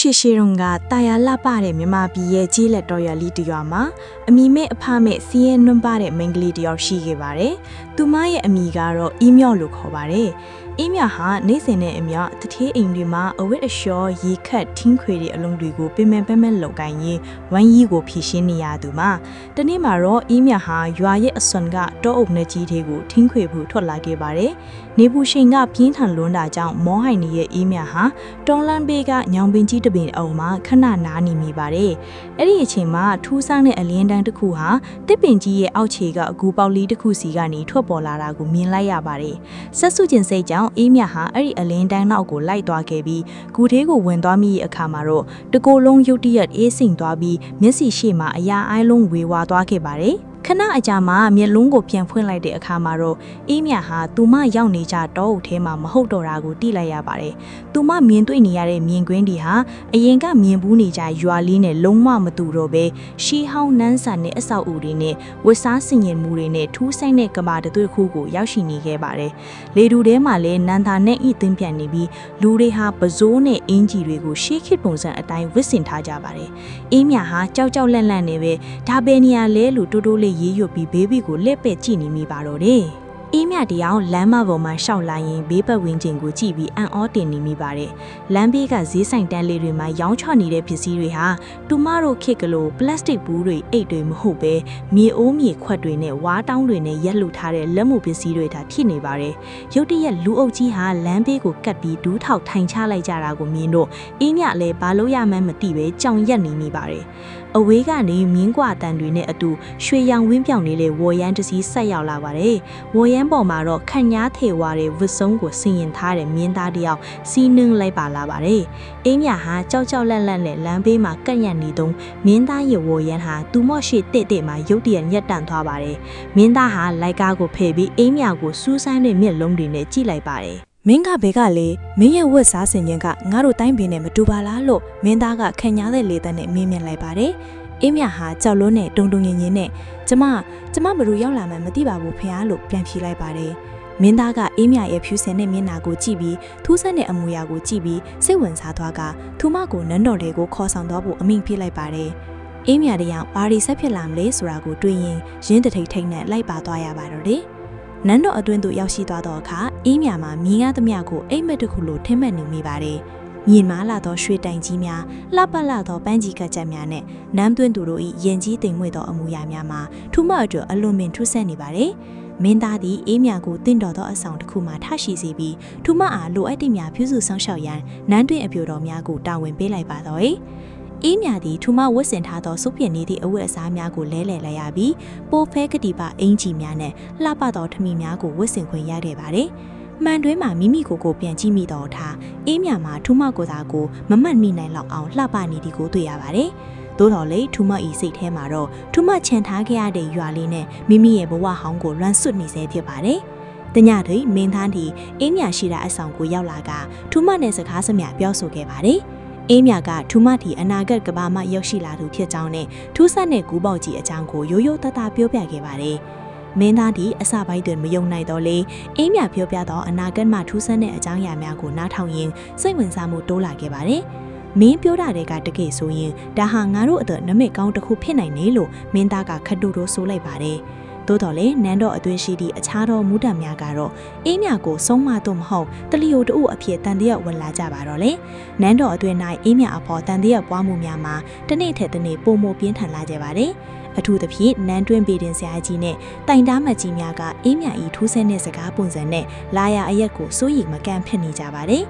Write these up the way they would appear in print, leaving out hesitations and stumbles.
ရှိရှိရုံကတာယာလှပတဲ့မြန်မာပြည်ရဲ့ကြီးလက်တော်ရလီတရွာမှာအမီမဲ့အဖမဲ့စီးရဲနှွမ်းပါတဲ့မိန်းကလေးတယောက်ရှိခဲ့ပါတယ်။သူမရဲ့အမီကတော့အီးမြော့လို့ခေါ်ပါတယ်။အီးမြော့ဟာနေစဉ်နဲ့အမျှတထေးအိမ်တွေမှာအဝတ်အလျှော်ရေခတ်ထင်းခွေတွေအလုံးတွေကိုပင်ပန်းလောက်ကိုင်းရင်ဝမ်းရီကိုဖြည့်ရှင်းနေရသူမှာတနေ့မှာတော့အီးမြော့ဟာရွာရဲ့အစွန်ကတောအုပ်နှကြီးတွေကိုထင်းခွေဖို့ထွက်လာခဲ့ပါတယ်။နေဘူးရှင်ကပြင်းထန်လွန်းတာကြောင့်မောဟိုင်နေရဲ့အီးမြော့ဟာတွန်လန်ဘေးကညောင်ပင်ကြီးတပင်အုံမှာခဏနားနေမိပါတယ်။အဲ့ဒီအချိန်မှာထူးဆန်းတဲ့အလင်းတန်းတစ်ခုဟာတစ်ပင်ကြီးရဲ့အောက်ခြေကအကူပေါက်လေးတစ်ခုစီကနေထွက်ပေါ်လာတာကိုမြင်လိုက်ရပါတယ်။ဆက်စုကျင်စိတ်ကြောင့်အေးမြဟာအဲ့ဒီအလင်းတန်းနောက်ကိုလိုက်သွားခဲ့ပြီးဂူသေးကိုဝင်သွားမိရဲ့အခါမှာတော့တကိုယ်လုံးရုတ်တရက်အေးစိမ်သွားပြီးမျက်စိရှေ့မှာအရာအိုင်းလုံးဝေဝါသွားခဲ့ပါတယ်။ခဏအကြာမှာမျက်လုံးကိုပြန်ဖွင့်လိုက်တဲ့အခါမှာတော့အေးမြဟာသူမရောက်နေကြတောအုပ်ထဲမှာမဟုတ်တော့တာကိုသိလိုက်ရပါတယ်။သူမမြင်တွေ့နေရတဲ့မြင်ကွင်းတွေဟာအရင်ကမြင်ဘူးနေကြရွာလေးနဲ့လုံးဝမတူတော့ပဲရှီဟောင်းနန်းဆန်တဲ့အဆောက်အဦတွေနဲ့ဝတ်စားဆင်ရင်မှုတွေနဲ့ထူးဆိုင်တဲ့ကဘာတသွေးခုကိုရောက်ရှိနေခဲ့ပါတယ်။လေတူထဲမှာလည်းနန်သာနဲ့ဤသင်းပြန်နေပြီးလူတွေဟာပစိုးနဲ့အင်ဂျီတွေကိုရှေးခေတ်ပုံစံအတိုင်းဝတ်ဆင်ထားကြပါတယ်။အေးမြဟာကြောက်လန့်နေပဲဒါပဲနေရလဲလို့တိုးတိုးလေးရေးရွတ်ပြီးဘေဘီကိုလက်ပဲ့ကြည့်နေမိပါတော့တယ်။အေးမြတယောက်လမ်းမပေါ်မှာရှောက်လာရင်ဘေးပတ်ဝန်းကျင်ကိုကြည့်ပြီးအံ့ဩတင်နေမိပါတယ်။လမ်းဘေးကဈေးဆိုင်တန်းလေးတွေမှာရောင်းချနေတဲ့ပစ္စည်းတွေဟာတူမတို့ခေတ်ကလေးပလတ်စတစ်ဘူးတွေအိတ်တွေမဟုတ်ပဲမြေအိုးမြေခွက်တွေနဲ့ဝါးတောင်းတွေနဲ့ရက်လူထားတဲ့လက်မှုပစ္စည်းတွေဒါဖြစ်နေပါတယ်။ရုတ်တရက်လူအုပ်ကြီးဟာလမ်းဘေးကိုကတ်ပြီးဒူးထောက်ထိုင်ချလိုက်ကြတာကိုမြင်တော့အေးမြလည်းဘာလို့ရမှန်းမသိပဲကြောင်ရက်နေမိပါတယ်။အဝေးကနေမြင်းကွာတန်တွေနဲ့အတူရွှေရောင်ဝင်းပြောင်နေတဲ့ဝေါ်ရမ်းတစည်းဆက်ရောက်လာပါတယ်။ဝေါ်ရမ်းပေါ်မှာတော့ခန့်ညားထေဝါတဲ့ဝတ်စုံကိုဆင်ရင်ထားတဲ့မြင်းသားတယောက်စီးနှင်းလိုက်ပါလာပါတယ်။အေးမြဟာကြောက်လန့်နဲ့လမ်းဘေးမှာကပ်ရနေတုန်းမြင်းသားရဲ့ဝေါ်ရမ်းဟာသူမော့ရှိတဲ့မှာရုတ်တရက်ညက်တန့်သွားပါတယ်။မြင်းသားဟာလိုက်ကားကိုဖယ်ပြီးအေးမြကိုစူးစမ်းတဲ့မျက်လုံးတွေနဲ့ကြည့်လိုက်ပါတယ်။မင်းကဘဲကလေမင်းရဲ့ဝတ်စားဆင်ခြင်းကငါတို့တိုင်းပြည်နဲ့မတူပါလားလို့မင်းသားကခံညားတဲ့လေသက်နဲ့မင်းမြင်လိုက်ပါတယ်။အေးမြဟာကြောက်လွန်းနဲ့တုံငင်နဲ့ကျမဘယ်လိုရောက်လာမှန်းမသိပါဘူးဖေ။လို့ပြန်ဖြေလိုက်ပါတယ်။မင်းသားကအေးမြရဲ့ဖြူစင်တဲ့မျက်နှာကိုကြည့်ပြီးထူးဆန်းတဲ့အမူအရာကိုကြည့်ပြီးစိတ်ဝင်စားသွားကသူမကိုနန်းတော်တွေကိုခေါ်ဆောင်သွားဖို့အမိန့်ပေးလိုက်ပါတယ်။အေးမြတယောက်ဘာတွေဆက်ဖြစ်လာမလဲဆိုတာကိုတွေးရင်ရင်းတထိတ်ထိတ်နဲ့လိုက်ပါသွားရပါတော့တယ်။နန်းတော်အတွင်းသို့ရောက်ရှိသွားတော့အခါအေးမြမှာမြင်းကားသမျှကိုအိမ်မက်တစ်ခုလိုထင်းမှတ်နေမိပါတယ်။မြင်မာလာသောရွှေတိုင်ကြီးများလှပလာသောပန်းကြီးကကြက်များနဲ့နမ်းသွင်းသူတို့၏ရင်ကြီးတိမ်မွေ့သောအမူအရာများမှာထူးမအတွက်အလွန်ပင်ထူးဆန်းနေပါတယ်။မင်းသားသည်အေးမြကိုတင့်တော်သောအဆောင်တစ်ခုမှထရှိစေပြီးထူးမအားလိုအပ်သည့်များပြုစုဆောင်ရှောက်ရန်နန်းတွင်အပြိုတော်များကိုတာဝန်ပေးလိုက်ပါတော့၏။အေးမြသည်ထူမဝတ်ဆင်ထားသောစုပ်ပြင်းနေသည့်အဝတ်အစားများကိုလဲလှယ်လိုက်ရပြီးပိုဖဲကတိပအင်ကြီးများနဲ့လှပသောထမီများကိုဝတ်ဆင်ခွင့်ရခဲ့ပါတယ်။မှန်တွင်းမှာမိမိကိုပြန်ကြည့်မိတော့ထားအေးမြမှာထူမကိုသာကိုမမှတ်မိနိုင်လောက်အောင်လှပနေသည်ကိုတွေ့ရပါတယ်။သို့တော်လေထူမဤစိတ်ထဲမှာတော့ထူမချန်ထားခဲ့ရတဲ့ရွာလေးနဲ့မိမိရဲ့ဘဝဟောင်းကိုလွမ်းဆွတ်နေစေဖြစ်ပါတယ်။တညထိမင်းသားသည်အေးမြရှိတဲ့အဆောင်ကိုရောက်လာကထူမနဲ့စကားစမြပြောဆိုခဲ့ပါတယ်။အေးမြကထူမတီအနာဂတ်ကဘာမှရောက်ရှိလာသူဖြစ်ကြောင်းနဲ့ထူးဆန်းတဲ့ကူးပေါက်ကြီးအကြောင်းကိုရိုးရိုးသားသားပြောပြခဲ့ပါတယ်။မင်းသားဒီအစပိုင်းတွင်မယုံနိုင်တော့လေအေးမြပြောပြသောအနာဂတ်မှထူးဆန်းတဲ့အကြောင်းအရာများကိုနားထောင်ရင်းစိတ်ဝင်စားမှုတိုးလာခဲ့ပါတယ်။မင်းပြောတာတွေကတကယ်ဆိုရင်ဒါဟာငါတို့အတွက်နမိတ်ကောင်းတစ်ခုဖြစ်နိုင်တယ်လို့မင်းသားကခတ်တူတိုးဆိုလိုက်ပါတယ်။သို့တော်လည်းနန်းတော်အတွင်းရှိသည့်အခြားသောမူတံများကတော့အေးမြကိုဆုံးမတော့မဟုတ်တလီယိုတို့အဖြစ်တန်တရာဝင်လာကြပါတော့လေနန်းတော်အတွင်း၌အေးမြအဖော်တန်တရာပွားမှုများမှာတနေ့ထက်တနေ့ပိုမိုပြင်းထန်လာကြပါတယ်အထူးသဖြင့်နန်းတွင်းပေတင်ဆရာကြီးနဲ့တိုင်တားမကြီးများကအေးမြဤထူးဆန်းတဲ့စကားပုံစံနဲ့လာရအရက်ကိုစိုးရိမ်မကန့်ဖြစ်နေကြပါတယ်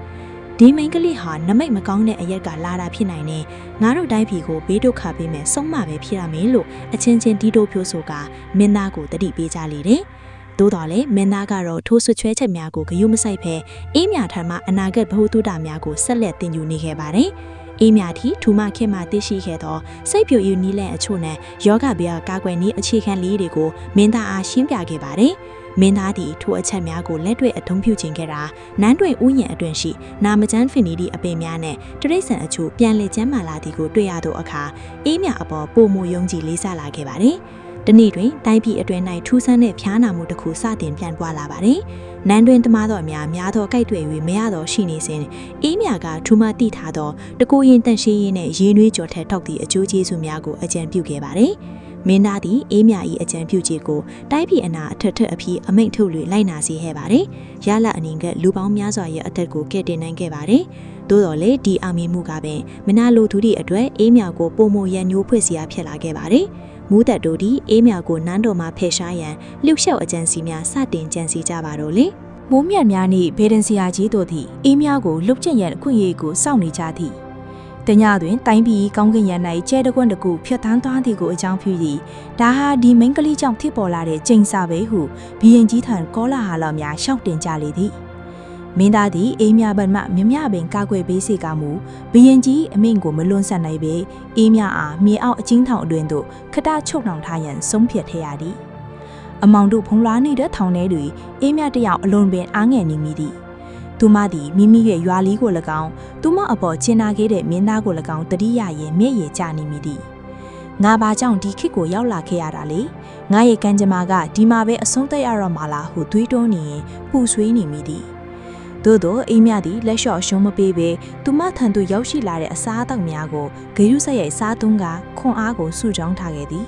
ဒီမိန်းကလေးဟာနမိတ်မကောင်းတဲ့အရက်ကလာတာဖြစ်နိုင်တယ်ငါတို့တိုင်းပြည်ကိုဘေးဒုက္ခပေးမယ်ဆုံးမပဲဖြစ်ရမယ်လို့အချင်းချင်းတီးတိုးပြောဆိုကမင်းသားကိုတတိပေးကြလေတယ်သို့တော်လည်းမင်းသားကတော့ထိုးဆွချွဲချက်များကိုဂရုမစိုက်ဖဲအေးမြထံမှအနာဂတ်ဘ ഹു တုဒများကိုဆက်လက်တင်ယူနေခဲ့ပါတယ်အေးမြတီထူမခင်မှသိရှိခဲ့သောစိတ်ပြိုယူနီးလန့်အချို့နဲ့ယောဂဗျာကာကွယ်နည်းအခြေခံလေးတွေကိုမင်းသားအားရှင်းပြခဲ့ပါတယ်မင်းသားသည်ထိုအချက်များကိုလက်တွေ့အသုံးပြုခြင်းခဲ့တာနန်းတွင်ဥယျာဉ်အတွင်ရှိနာမကျန်းဖင်နီသည့်အပင်များနဲ့တရိတ်ဆန်အချို့ပြန်လည်ကျန်းမာလာသည်ကိုတွေ့ရသောအခါအေးမြအပေါ်ပုံမယုံကြည်လေးစားလာခဲ့ပါတယ်။တနေ့တွင်တိုင်းပြည်အတွင်း၌ထူးဆန်းတဲ့ဖျားနာမှုတစ်ခုစတင်ပြန့်ပွားလာပါတယ်။ နန်းတွင်တမားတော်များသောကြိုက်တွေ့၍မရသောရှိနေစဉ်အေးမြကထူမတိထားသောတကူရင်တန့်ရှင်းရေးနှင့်ရေနွေးကြော်ထက်ထောက်သည့်အကျိုးကျေးဇူးများကိုအကြံပြုခဲ့ပါသည်မင်းသားသည်အေးမြ၏အကြံပြုချက်ကိုတိုက်ပြည်အနာအထက်ထက်အဖြစ်အမိန့်ထုတ်လွှင့်လိုက်နာစေခဲ့ပါတယ်ရလအနေကလူပေါင်းများစွာရဲ့အသက်ကိုကဲ့တင်နိုင်ခဲ့ပါတယ်သို့တော်လည်းဒီအောင်မြင်မှုကပင်မနာလိုသူတို့အတွက်အေးမြကိုပုံမရန်ညိုးဖွဲ့စရာဖြစ်လာခဲ့ပါတယ်မူးသက်တို့သည်အေးမြကိုနန်းတော်မှာဖယ်ရှားရန်လှုပ်ရှားအကြံစီများစတင်ကြံစည်ကြပါတော့လေမိုးမြတ်များနှင့်ဘေဒန်စီယာကြီးတို့သည်အေးမြကိုလှုပ်ကျက်ရန်အခွင့်အရေးကိုစောင့်နေကြသည်တညတွင်တိုင်းပြည်ကောင်းကင်ရန်၌ကျဲတကွန်းတကူဖြတ်တန်းသွားသည်ကိုအကြောင်းပြု၍ဒါဟာဒီမိန်းကလေးကြောင့်ဖြစ်ပေါ်လာတဲ့ကျိန်စာပဲဟုဘီရင်ကြီးထံကောလာဟာလများရှောက်တင်ကြလေသည်မင်းသားသည်အေးမြဘတ်မှမြမြပင်ကာကွယ်ပေးစေကမူဘီရင်ကြီးအမိန့်ကိုမလွန်ဆန်နိုင်ပေအေးမြအားမြေအောက်အချင်းထောင်အတွင်းသို့ခတချုပ်နှောင်ထားရန်ဆုံးဖြတ်ထရသည်အမောင်တို့ဖုံးလာနေတဲ့ထောင်ထဲတွင်အေးမြတယောက်အလွန်ပင်အားငယ်နေမိသည်သူမသည်မိမိရဲ့ရွာလီကို၎င်းသူမအပေါ်ကျင်နာခဲ့တဲ့မင်းသားကို၎င်းတတိယရဲ့မျက်ရည်ကျနေမိသည်ငါဘာကြောင့်ဒီခေတ်ကိုရောက်လာခဲ့ရတာလဲငါရဲ့ကံကြမ္မာကဒီမှာပဲအဆုံးသတ်ရတော့မှာလားဟုတွေးတောနေရင်ပူဆွေးနေမိသည်သို့သောအေးမြသည်လက်လျှော့ရှုံးမပေးပဲသူမထံသို့ရောက်ရှိလာတဲ့အစားအသောက်များကိုဂရုစိုက်ရိုက်စားသွင်းကခွန်အားကိုစုကြောင်းထားခဲ့သည်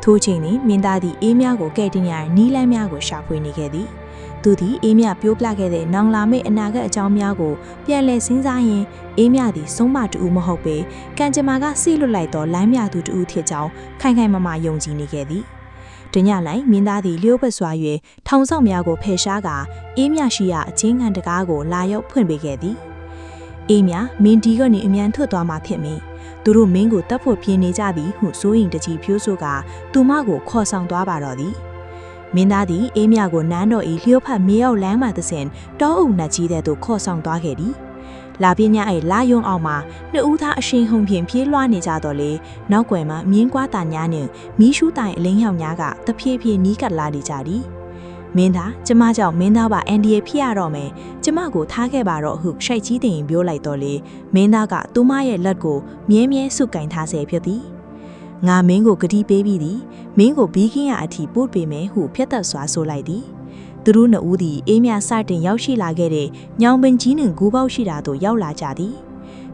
ထိုချိန်တွင်မင်းသားသည်အေးမြကိုကဲ့တင်ရန်နီးလန်းများကိုရှာဖွေနေခဲ့သည်သူသည်အေးမြပြိုးပြခဲ့တဲ့နောင်လာမယ့်အနာဂတ်အကြောင်းများကိုပြန်လည်စဉ်းစားရင်းအေးမြသည်ဆုံးမတူမဟုတ်ပေကံကြမ္မာကဆီလွတ်လိုက်သောလမ်းမြသူတူဖြစ်ကြောင်းခိုင်ခိုင်မာမာယုံကြည်နေခဲ့သည်တညလိုက်မင်းသားသည်လျှို့ပတ်စွာ၍ထောင်ဆောင်များကိုဖယ်ရှားကာအေးမြရှိရာအချင်းခံတကားကိုလာရောက်ဖွင့်ပေးခဲ့သည်အေးမြမင်းဒီကနေအမြန်ထွက်သွားမှဖြစ်မည်သူတို့မင်းကိုတပ်ဖို့ပြင်နေကြသည်ဟုစိုးရင်တကြီးဖြိုးဆိုကသူမကိုခေါ်ဆောင်သွားပါတော့သည်မင်းသားသည်အေးမြကိုနန်းတော်၏လျှို့ဖတ်မြေရောက်လမ်းမှသစဉ်တောအုပ်နှက်ကြီးတဲ့သို့ခေါ်ဆောင်သွားခဲ့သည်လာပြင်းည၏လာယုံအောင်မှာနှစ်ဦးသားအရှင်ဟုန်ဖြင့်ပြေးလွှားနေကြတော့လေနောက်ွယ်မှာမြင်းကွာတာညာနှင့်မီးရှူးတိုင်အလင်းရောင်များကတဖြည်းဖြည်းနီးကပ်လာနေကြသည်မင်းသားကျမကြောင့်မင်းသားပါအန်ဒီယေဖြစ်ရတော့မယ်ကျမကိုထားခဲ့ပါတော့ဟုရှိုက်ကြီးတင်ပြောလိုက်တော့လေမင်းသားကသူမရဲ့လက်ကိုမြဲမြဲဆုပ်ကင်ထားဆဲဖြစ်သည်ငါမင်းကိုဂတိပေးပြီးသည်မင်းကိုဘီးကင်းရအထိပို့ပေးမယ်ဟုဖျက်သက်စွာဆိုလိုက်သည်သူတို့နှစ်ဦးသည်အေးမြစတင်ရောက်ရှိလာခဲ့တဲ့ညောင်ပင်ကြီးနှင့်ဂူပေါက်ရှိတာသို့ရောက်လာကြသည်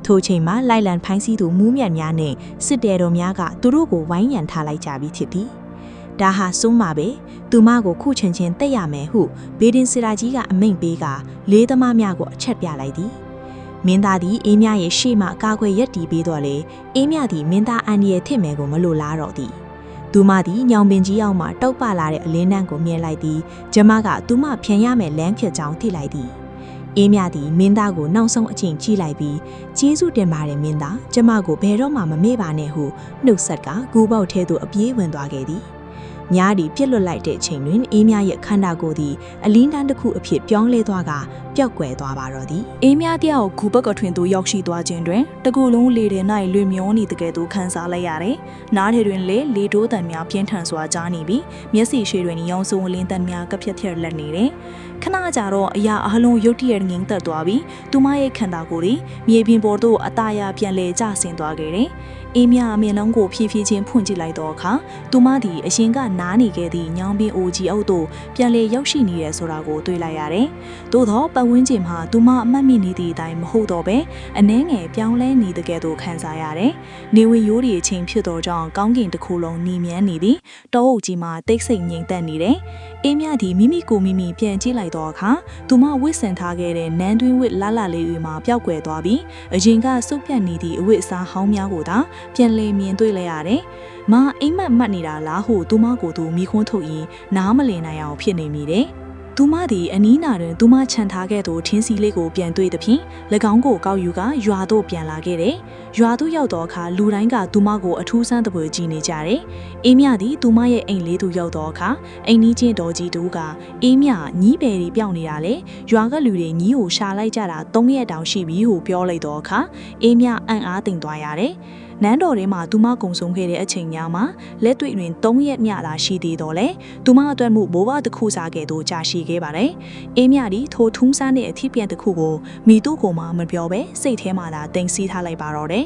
ထိုချိန်မှာလိုက်လံဖိုင်းစည်းသူမူးမြတ်များနှင့်စစ်တဲတော်များကသူတို့ကိုဝိုင်းရံထားလိုက်ကြပြီးဖြစ်သည်ဒါဟာဆုံးမပဲသူမကိုခုချင်းချင်းတက်ရမယ်ဟုဘေဒင်စရာကြီးကအမိန့်ပေးကလေးသမားများကိုအချက်ပြလိုက်သည်မင်းသားသည်အေးမြရဲ့ရှေ့မှအကာအကွယ်ရက်တီးပေးတော့လေအေးမြသည်မင်းသားအန်ဒီရဲ့ထစ်မယ်ကိုမလိုလားတော့သည်သူမသည်ညောင်ပင်ကြီးအောက်မှတောက်ပလာတဲ့အလင်းနှံကိုမြင်လိုက်သည်ကျမကသူမဖြန်ရမယ်လမ်းဖြစ်ကြောင်းသိလိုက်သည်အေးမြသည်မင်းသားကိုနောက်ဆုံးအချိန်ကြည့်လိုက်ပြီးကျေးဇူးတင်ပါတယ်မင်းသားကျမကိုဘယ်တော့မှမမေ့ပါနဲ့ဟုနှုတ်ဆက်ကဂူပေါက်ထဲသို့အပြေးဝင်သွားခဲ့သည်ညားဒီပြစ်လွတ်လိုက်တဲ့အချိန်တွင်အေးမြရဲ့ခန္ဓာကိုယ်သည်အလင်းတန်းတစ်ခုအဖြစ်ပြောင်းလဲသွားကပျောက်ကွယ်သွားပါတော့သည်အေးမြတယောက်ဂူဘက်ကထွင်သို့ရောက်ရှိသွားခြင်းတွင်တကူလုံးလေထဲ၌လွေမျောနေတကယ်သို့ခံစားလိုက်ရတယ်။နားထဲတွင်လေတိုးတန်များပြင်းထန်စွာကြားနေပြီးမျက်စိရှေ့တွင်ရောင်စုံလင်းတန်များကဖြက်ဖြက်လက်နေတယ်။ခဏကြာတော့အရာအလုံးရုတ်တရက်ငင်းသက်သွားပြီးသူမရဲ့ခန္ဓာကိုယ်သည်မြေပြင်ပေါ်သို့အသားရပြန်လဲကျဆင်းသွားခဲ့တယ်။အေးမြအမျက်လုံးကိုဖြည်းဖြည်းချင်းဖွင့်ကြည့်လိုက်တော့အခါသူမသည်အရင်ကနားနေခဲ့သည့်ညောင်ပင်အိုကြီးအုပ်သို့ပြန်လဲရောက်ရှိနေရဆိုတာကိုတွေ့လိုက်ရတယ်။သို့သောပတ်ဝန်းကျင်မှာသူမအမှတ်မိနေသည့်အတိုင်းမဟုတ်တော့ပဲအနှဲငယ်ပြောင်းလဲနေတကယ်သို့ခံစားရတယ်။နေဝင်ရိုးရီအချိန်ဖြစ်သောကြောင့်ကောင်းကင်တစ်ခုလုံးနှီးမြန်းနေသည်တောအုပ်ကြီးမှာတိတ်ဆိတ်ငြိမ်သက်နေတယ်။အေးမြသည်မိမိကိုမိမိပြန်ကြည့်လိုက်တော့အခါသူမဝစ်ဆင်ထားခဲ့တဲ့နန်းတွင်းဝစ်လှလှလေးတွေမှာပျောက်ကွယ်သွားပြီးအရင်ကစုပ်ပြတ်နေသည့်အဝတ်အစားဟောင်းများကိုသာပြန်လဲမြင်တွေ့လိုက်ရတယ်။မအိမ်မက်မှတ်နေတာလားဟုသူမကိုယ်သူမိခွန်းထုတ်ရင်နားမလည်နိုင်အောင်ဖြစ်နေမိတယ်။သူမသည်အနီးနာတွင်သူမခြံထားခဲ့သောထင်းစီလေးကိုပြန်တွေ့သဖြင့်၎င်းကိုကောက်ယူကရွာသို့ပြန်လာခဲ့တယ်။ရွာသို့ရောက်သောအခါလူတိုင်းကသူမကိုအထူးဆန်းသဖွယ်ကြည့်နေကြတယ်။အေးမြသည်သူမရဲ့အိမ်လေးသို့ရောက်သောအခါအိမ်နီးချင်းတော်ကြီးတို့ကအေးမြညီးပယ်ရီပြောင်းနေတာလေရွာကလူတွေညီးကိုရှာလိုက်ကြတာ3ရက်တောင်ရှိပြီဟုပြောလိုက်သောအခါအေးမြအံ့အားသင့်သွားရတယ်။နန်းတော်ထဲမှာသူမကုံဆုံးခဲ့တဲ့အချိန်များမှာလက်တွေ့တွင်3ရက်မြသာရှိသေးတော့လေသူမအတွက်မှုဘိုးဘတစ်ခုစားခဲ့တော့ကြာရှိခဲ့ပါတယ်အေးမြသည်ထိုထုံးစားတဲ့အထီးပြန်တစ်ခုကိုမိသူ့ကိုမှမပြောပဲစိတ်ထဲမှာသာတင်စီးထားလိုက်ပါတော့တယ်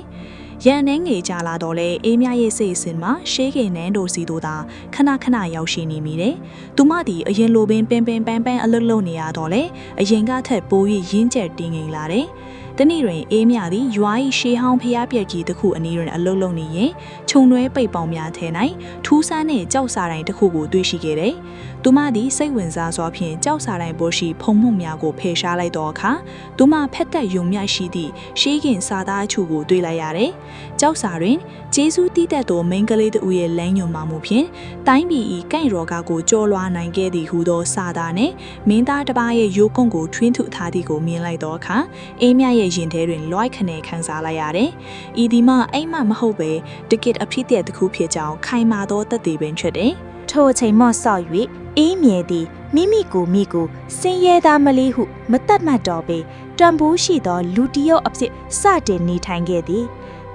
ရန်နှဲငယ်ကြလာတော့လေအေးမြရဲ့စိတ်အစဉ်မှာရှေးခင်နန်းတို့စီတို့သာခဏခဏရောက်ရှိနေမိတယ်။သူမသည်အရင်လိုပင်ပန်းအလွတ်လုံနေရတော့လေအရင်ကထက်ပို၍ရင်းကျက်တင်းငိမ်လာတယ်။တနေ့တွင်အေးမြသည်ရွာ၏ရှေးဟောင်းဖျားပြက်ကြီးတစ်ခုအနီးတွင်အလုံးလုံးနေရင်ခြုံတွဲပိတ်ပေါင်များထဲ၌ထူးဆန်းတဲ့ကြောက်စာတိုင်းတစ်ခုကိုတွေ့ရှိခဲ့တယ်။သူမသည်စိတ်ဝင်စားစွာဖြင့်ကြောက်စာတိုင်းပေါ်ရှိဖုံမှုများကိုဖယ်ရှားလိုက်သောအခါသူမဖက်သက်ယုံမြရှိသည့်ရှေးခင်စာသားအချို့ကိုတွေ့လိုက်ရတယ်။ကြောက်စာတွင်ဂျေဇူးတည်တဲ့သောမိန်းကလေးတို့ရဲ့လမ်းညွှန်မှမှုဖြင့်တိုင်းပြည်၏ကန့်ရော်ကားကိုကြော်လွှားနိုင်ခဲ့သည်ဟုသောစာသားနှင့်မင်းသားတစ်ပါးရဲ့ရိုးကုန်းကိုထွင်းထုထားသည်ကိုမြင်လိုက်သောအခါအေးမြရဲ့ရင်ထဲတွင်လွိုက်ခနဲခံစားလိုက်ရတယ်။ဤဒီမှအိမ်မမဟုတ်ပဲတကစ်အဖြစ်တဲ့တစ်ခုဖြစ်ကြောင်းခိုင်မာသောသက်သေပင်ဖြစ်တယ်။ ထိုအချိန်မှဆောက်၍အေးမြဲသည်မိမိကိုစင်ရဲသားမလေးဟုမတတ်မှတ်တော့ပေတံပိုးရှိသောလူတယောက်အဖြစ်စတင်နေထိုင်ခဲ့သည်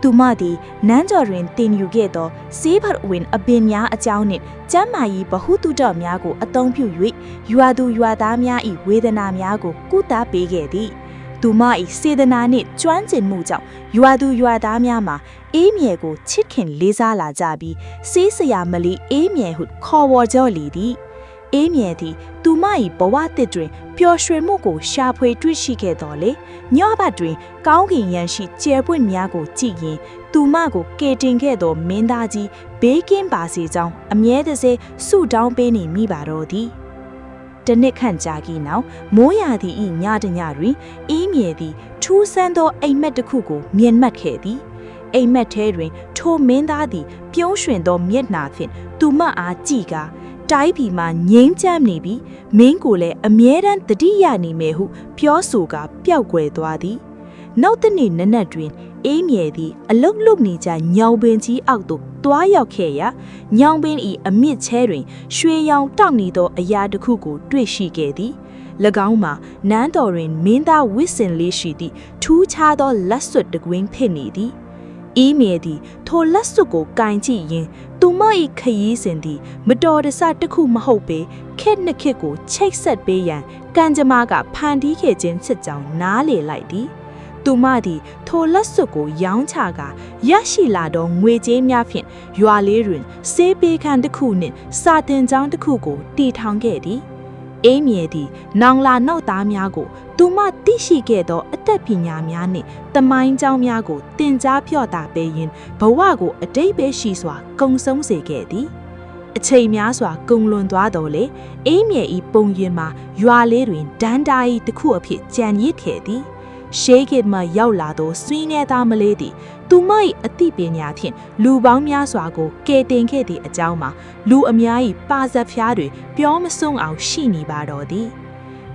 သူမသည်နန်းကျော်တွင်တင်ယူခဲ့သောစေးဖတ်ဝင်အပင်များအကြောင်းနှင့်ကျမ်းမာရေးဗဟုသုတများကိုအသုံးပြု၍ရွာသူရွာသားများ၏ဝေဒနာများကိုကုသပေးခဲ့သည်သူမ၏စေတနာနှင့်ကျွမ်းကျင်မှုကြောင့်ရွာသူရွာသားများမှာအေးမြဲကိုချစ်ခင်လေးစားလာကြပြီးစေးစရာမလီအေးမြဲဟုခေါ်ဝေါ်ကြလေသည်အေးမြဲသည်သူမ၏ဘဝတစ်တွင်ပျော်ရွှင်မှုကိုရှာဖွေတွေ့ရှိခဲ့တော်လေညဘက်တွင်ကောင်းကင်ယံရှိကျယ်ပွင့်များကိုကြည့်ရင်သူမကိုကယ်တင်ခဲ့သောမင်းသားကြီးဘေးကင်းပါစေကြောင်းအမြဲတစေဆုတောင်းပေးနေမိပါတော့သည်တနစ်ခန့်ကြာကြီးနောက်မိုးရာသီ၏ညတညတွင်အေးမြဲသည်ထူးဆန်းသောအိမ်မက်တစ်ခုကိုမြင်မှတ်ခဲ့သည်အိမ်မက်ထဲတွင်ထိုမင်းသားသည်ပြုံးရွှင်သောမျက်နှာဖြင့်သူမအားကြည့်ကာတိုင်းပြည်မှာငိမ့်ချမ်းနေပြီးမင်းကိုလည်းအမြဲတမ်းတတိယနေမယ်ဟုပြောဆိုကာပျောက်ကွယ်သွားသည်နောက်တစ်နေ့နနက်တွင်အေးမြဲသည်အလုတ်လုတ်နေကြညောင်ပင်ကြီးအောက်သို့တွားရောက်ခဲ့ရာညောင်ပင်၏အမြင့်ချဲတွင်ရွှေရောင်တောက်နေသောအရာတစ်ခုကိုတွေ့ရှိခဲ့သည်၎င်းမှာနန်းတော်တွင်မင်းသားဝစ်စင်လေးရှိသည့်ထူးခြားသောလက်စွပ်တစ်ကွင်းဖြစ်နေသည်အေးမြဲသည်ထိုလက်စွပ်ကိုကင်ကြည့်ရင်သူမ၏ခရီးစဉ်သည်မတော်တဆတစ်ခုမဟုတ်ပေခက်နှစ်ခက်ကိုချိတ်ဆက်ပေးရန်ကံကြမ္မာကဖန်တီးခဲ့ခြင်းဖြစ်ကြောင်းနားလေလိုက်သည်သူမသည်ထိုလက်စွပ်ကိုရောင်းချကာရရှိလာသောငွေကြေးများဖြင့်ရွာလေးတွင်စေးပေးခန်းတစ်ခုနှင့်စာတင်ကျောင်းတစ်ခုကိုတည်ထောင်ခဲ့သည်အေးမြဲသည်နောင်လာနောက်သားများကိုသူမသိရှိခဲ့သောအသက်ပညာများနှင့်တမိုင်းကြောင်းများကိုသင်ကြားပြော့တာပေးရင်းဘဝကိုအတိတ်ပဲရှိစွာကုံဆုံးစေခဲ့သည်အချိန်များစွာကုံလွန်သွားတော်လေအေးမြဲ၏ပုံရင်မှာရွာလေးတွင်ဒန်းတာ၏တစ်ခုအဖြစ်ကြံရစ်ခဲ့သည်ရှေးခေတ်မှရောက်လာသောဆွေးနေသားမလေးသည်သူမ၏အသိပညာဖြင့်လူပေါင်းများစွာကိုကယ်တင်ခဲ့သည့်အကြောင်းမှာလူအများ၏ပါဇက်ဖျားတွေပြောမဆုံးအောင်ရှိနေပါတော့သည်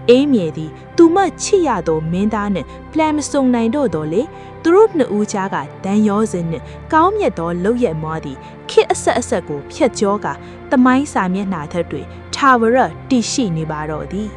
အေးမြဲသည်သူမချစ်ရသောမင်းသားနှင့်ပလန်မစုံနိုင်တော့တော်လေသူတို့နှစ်ဦးကြားကဒန်ရောစဉ်နှင့်ကောင်းမြတ်သောလောက်ရမွားသည်ခေတ်အဆက်ကိုဖျက်ကျော်ကာသမိုင်းစာမျက်နှာထက်တွေထာဝရတည်ရှိနေပါတော့သည်